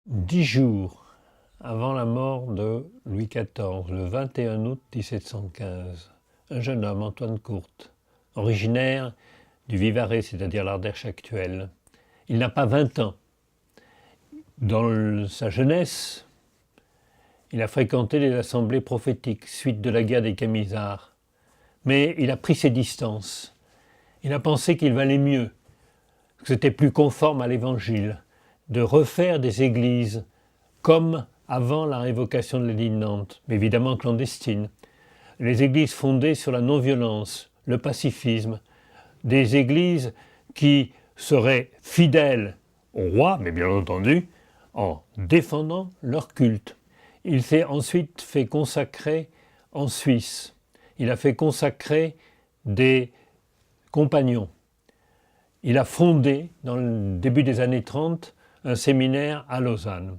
10 jours avant la mort de Louis XIV, le 21 août 1715, un jeune homme, Antoine Courte, originaire du Vivarais, c'est-à-dire l'Ardèche actuelle. Il n'a pas 20 ans. Dans sa jeunesse, il a fréquenté les assemblées prophétiques, suite de la guerre des Camisards. Mais il a pris ses distances. Il a pensé qu'il valait mieux, que c'était plus conforme à l'Évangile, de refaire des églises comme avant la révocation de l'édit de Nantes, mais évidemment clandestines. Les églises fondées sur la non-violence, le pacifisme, des églises qui seraient fidèles au roi, mais bien entendu, en défendant leur culte. Il s'est ensuite fait consacrer en Suisse. Il a fait consacrer des compagnons. Il a fondé, dans le début des années 30, un séminaire à Lausanne.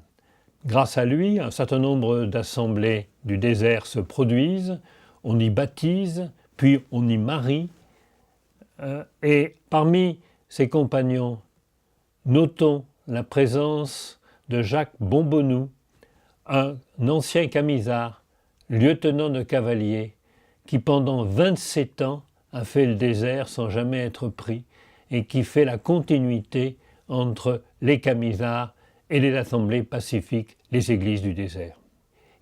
Grâce à lui, un certain nombre d'assemblées du désert se produisent, on y baptise, puis on y marie. Et parmi ses compagnons, notons la présence de Jacques Bombonou, un ancien camisard, lieutenant de cavalier, qui pendant 27 ans a fait le désert sans jamais être pris et qui fait la continuité entre les camisards et les assemblées pacifiques, les églises du désert.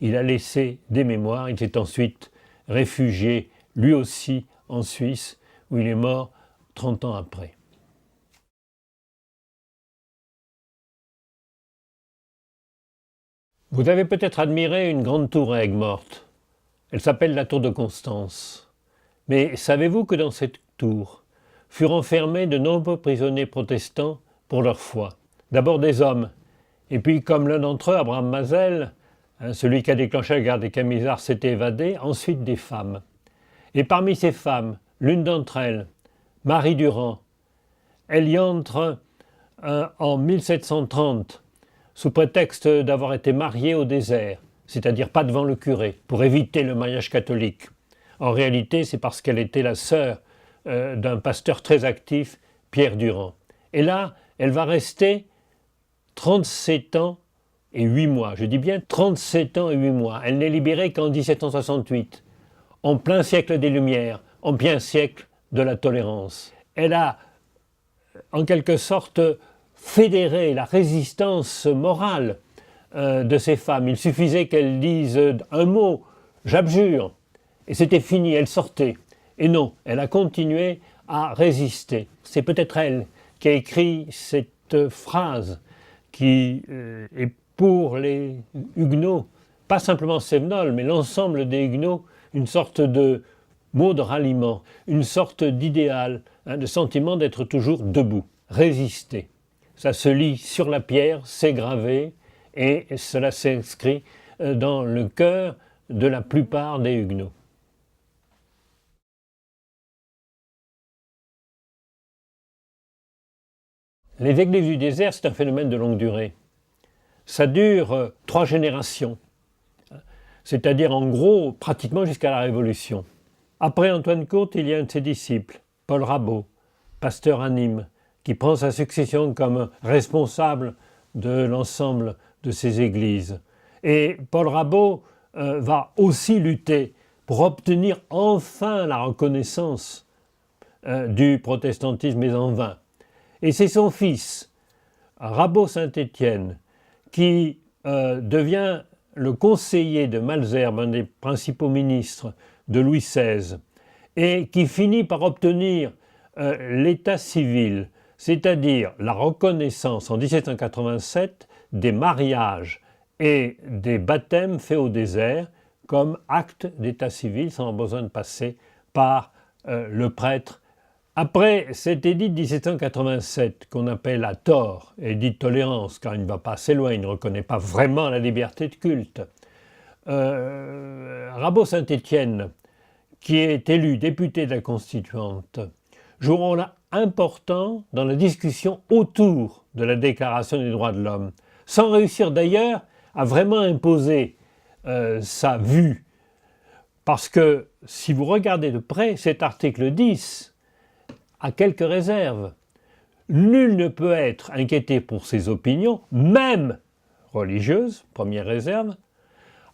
Il a laissé des mémoires, il s'est ensuite réfugié lui aussi en Suisse, où il est mort 30 ans après. Vous avez peut-être admiré une grande tour à Aigues-Mortes. Elle s'appelle la tour de Constance. Mais savez-vous que dans cette tour furent enfermés de nombreux prisonniers protestants pour leur foi? D'abord des hommes, et puis comme l'un d'entre eux, Abraham Mazel, celui qui a déclenché la guerre des Camisards, s'était évadé, ensuite des femmes. Et parmi ces femmes, l'une d'entre elles, Marie Durand, elle y entre en 1730, sous prétexte d'avoir été mariée au désert, c'est-à-dire pas devant le curé, pour éviter le mariage catholique. En réalité, c'est parce qu'elle était la sœur d'un pasteur très actif, Pierre Durand. Et là, elle va rester 37 ans et 8 mois. Je dis bien 37 ans et 8 mois. Elle n'est libérée qu'en 1768, en plein siècle des Lumières, en plein siècle de la tolérance. Elle a, en quelque sorte, fédéré la résistance morale de ces femmes. Il suffisait qu'elles disent un mot, j'abjure, et c'était fini, elle sortait. Et non, elle a continué à résister. C'est peut-être elle qui a écrit cette phrase qui est pour les Huguenots, pas simplement Sévenol, mais l'ensemble des Huguenots, une sorte de mot de ralliement, une sorte d'idéal, de sentiment d'être toujours debout, résister. Ça se lit sur la pierre, c'est gravé, et cela s'inscrit dans le cœur de la plupart des Huguenots. Les églises du désert, c'est un phénomène de longue durée. Ça dure 3 générations, c'est-à-dire en gros pratiquement jusqu'à la Révolution. Après Antoine Courte, il y a un de ses disciples, Paul Rabaut, pasteur à Nîmes, qui prend sa succession comme responsable de l'ensemble de ces églises. Et Paul Rabaut va aussi lutter pour obtenir enfin la reconnaissance du protestantisme, mais en vain. Et c'est son fils, Rabaut-Saint-Étienne, qui devient le conseiller de Malesherbes, un des principaux ministres de Louis XVI, et qui finit par obtenir l'état civil, c'est-à-dire la reconnaissance en 1787 des mariages et des baptêmes faits au désert comme acte d'état civil sans besoin de passer par le prêtre. Après cet édit de 1787, qu'on appelle à tort édit de tolérance, car il ne va pas assez loin, il ne reconnaît pas vraiment la liberté de culte, Rabaut-Saint-Étienne, qui est élu député de la Constituante, joue un rôle important dans la discussion autour de la Déclaration des droits de l'homme, sans réussir d'ailleurs à vraiment imposer sa vue. Parce que si vous regardez de près, cet article 10 a quelques réserves. Nul ne peut être inquiété pour ses opinions, même religieuses, première réserve,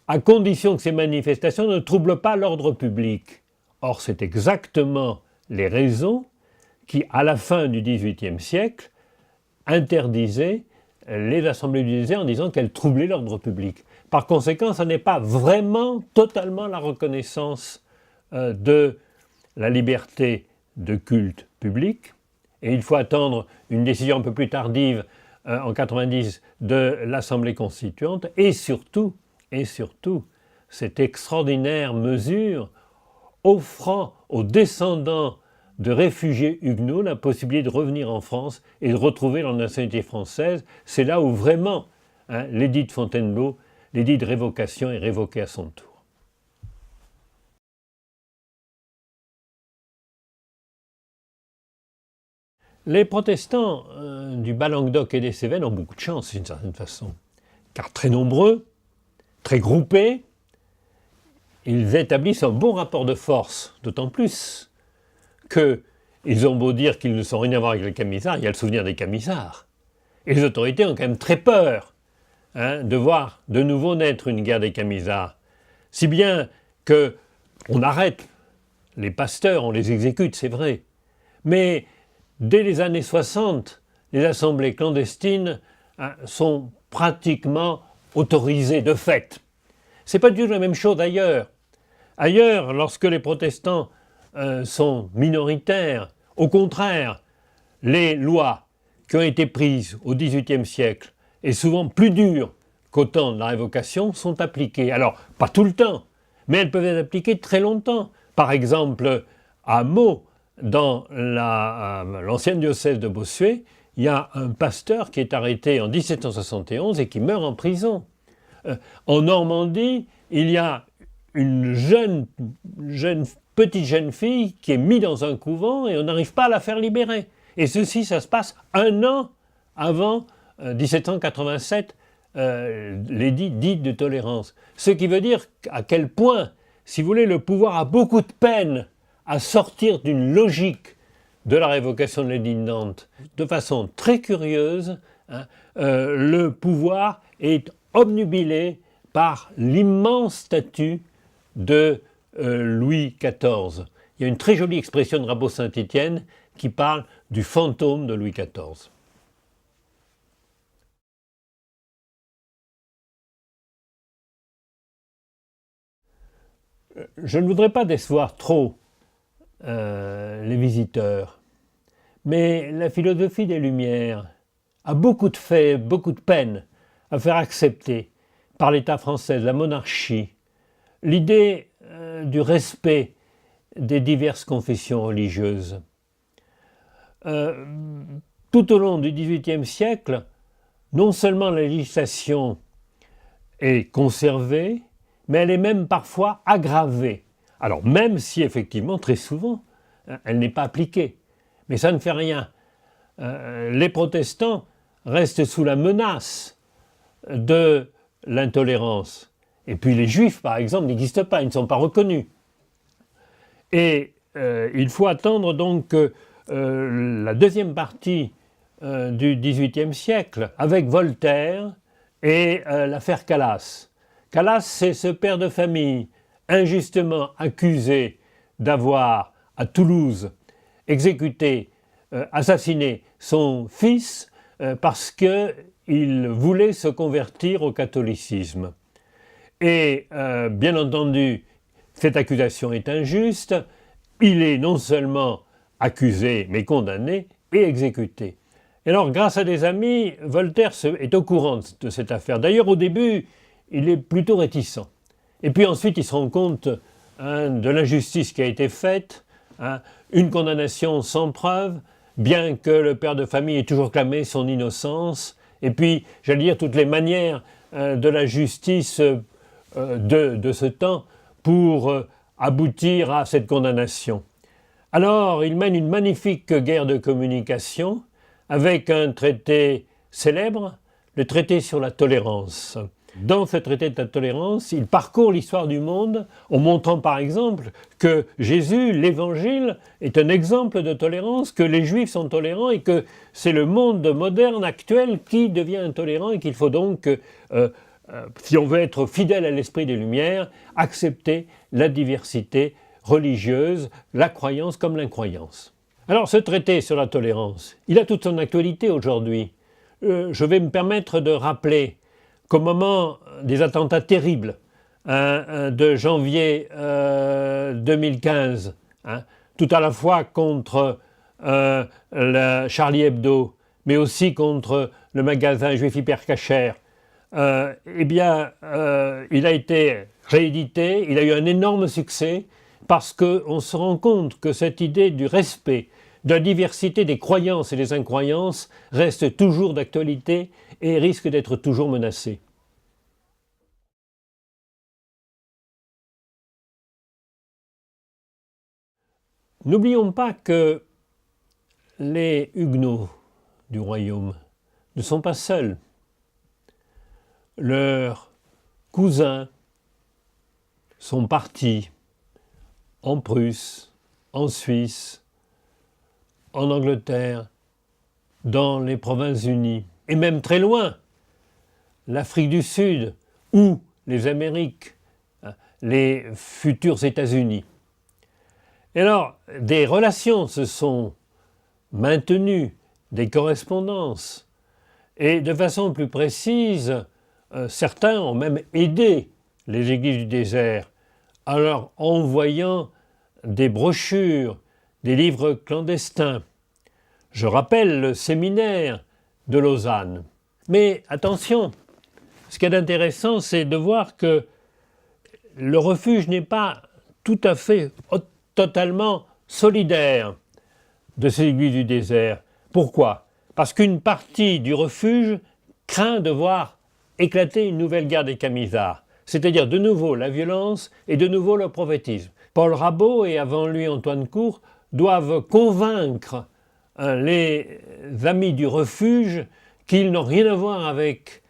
à condition que ces manifestations ne troublent pas l'ordre public. Or, c'est exactement les raisons qui, à la fin du XVIIIe siècle, interdisaient les assemblées d'Élysée en disant qu'elles troublaient l'ordre public. Par conséquent, ce n'est pas vraiment totalement la reconnaissance de la liberté de culte public, et il faut attendre une décision un peu plus tardive, en 90, de l'Assemblée constituante, et surtout, cette extraordinaire mesure offrant aux descendants de réfugiés huguenots la possibilité de revenir en France et de retrouver leur nationalité française. C'est là où vraiment l'édit de Fontainebleau, l'édit de révocation est révoqué à son tour. Les protestants du Bas-Languedoc et des Cévennes ont beaucoup de chance d'une certaine façon, car très nombreux, très groupés, ils établissent un bon rapport de force, d'autant plus qu'ils ont beau dire qu'ils ne sont rien à voir avec les Camisards, il y a le souvenir des Camisards. Et les autorités ont quand même très peur de voir de nouveau naître une guerre des Camisards. Si bien qu'on arrête les pasteurs, on les exécute, c'est vrai. Mais dès les années 60, les assemblées clandestines sont pratiquement autorisées de fait. Ce n'est pas du tout la même chose ailleurs. Ailleurs, lorsque les protestants sont minoritaires, au contraire, les lois qui ont été prises au XVIIIe siècle, et souvent plus dures qu'au temps de la Révocation, sont appliquées. Alors, pas tout le temps, mais elles peuvent être appliquées très longtemps. Par exemple, à Meaux, dans l'ancienne diocèse de Bossuet, il y a un pasteur qui est arrêté en 1771 et qui meurt en prison. En Normandie, il y a une petite jeune fille qui est mise dans un couvent et on n'arrive pas à la faire libérer. Et ceci, ça se passe un an avant 1787, l'édit dit de tolérance. Ce qui veut dire à quel point, si vous voulez, le pouvoir a beaucoup de peine à sortir d'une logique de la révocation de l'édit de Nantes. De façon très curieuse, le pouvoir est obnubilé par l'immense statut de Louis XIV. Il y a une très jolie expression de Rabot Saint-Étienne qui parle du fantôme de Louis XIV. Je ne voudrais pas décevoir trop les visiteurs, mais la philosophie des Lumières a beaucoup de peine à faire accepter par l'État français, la monarchie, l'idée du respect des diverses confessions religieuses. Tout au long du XVIIIe siècle, non seulement la législation est conservée, mais elle est même parfois aggravée. Alors même si effectivement, très souvent, elle n'est pas appliquée. Mais ça ne fait rien. Les protestants restent sous la menace de l'intolérance. Et puis les juifs, par exemple, n'existent pas, ils ne sont pas reconnus. Et il faut attendre donc la deuxième partie du XVIIIe siècle, avec Voltaire et l'affaire Calas. Calas, c'est ce père de famille injustement accusé d'avoir, à Toulouse, exécuté, assassiné son fils parce qu'il voulait se convertir au catholicisme. Et bien entendu, cette accusation est injuste. Il est non seulement accusé, mais condamné et exécuté. Et alors, grâce à des amis, Voltaire est au courant de cette affaire. D'ailleurs, au début, il est plutôt réticent. Et puis ensuite, il se rend compte de l'injustice qui a été faite, une condamnation sans preuve, bien que le père de famille ait toujours clamé son innocence, et puis, j'allais dire, toutes les manières de la justice de ce temps pour aboutir à cette condamnation. Alors, il mène une magnifique guerre de communication avec un traité célèbre, le traité sur la tolérance. Dans ce traité de la tolérance, il parcourt l'histoire du monde en montrant par exemple que Jésus, l'Évangile, est un exemple de tolérance, que les Juifs sont tolérants et que c'est le monde moderne actuel qui devient intolérant et qu'il faut donc, si on veut être fidèle à l'esprit des Lumières, accepter la diversité religieuse, la croyance comme l'incroyance. Alors ce traité sur la tolérance, il a toute son actualité aujourd'hui. Je vais me permettre de rappeler qu'au moment des attentats terribles de janvier 2015, tout à la fois contre Charlie Hebdo, mais aussi contre le magasin juif Hyper Cacher, il a été réédité, il a eu un énorme succès parce qu'on se rend compte que cette idée du respect, de la diversité des croyances et des incroyances reste toujours d'actualité et risque d'être toujours menacée. N'oublions pas que les Huguenots du royaume ne sont pas seuls. Leurs cousins sont partis en Prusse, en Suisse, en Angleterre, dans les Provinces-Unies, et même très loin, l'Afrique du Sud ou les Amériques, les futurs États-Unis. Et alors, des relations se sont maintenues, des correspondances, et de façon plus précise, certains ont même aidé les Églises du désert en leur envoyant des brochures, des livres clandestins. Je rappelle le séminaire de Lausanne. Mais attention, ce qui est intéressant, c'est de voir que le refuge n'est pas tout à fait totalement solidaire de ces églises du désert. Pourquoi? Parce qu'une partie du refuge craint de voir éclater une nouvelle guerre des Camisards, c'est-à-dire de nouveau la violence et de nouveau le prophétisme. Paul Rabot et avant lui Antoine Court doivent convaincre les amis du refuge qu'ils n'ont rien à voir avec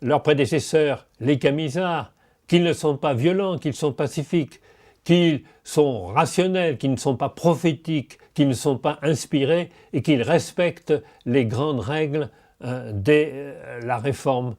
leurs prédécesseurs, les Camisards, qu'ils ne sont pas violents, qu'ils sont pacifiques, qu'ils sont rationnels, qu'ils ne sont pas prophétiques, qu'ils ne sont pas inspirés et qu'ils respectent les grandes règles de la réforme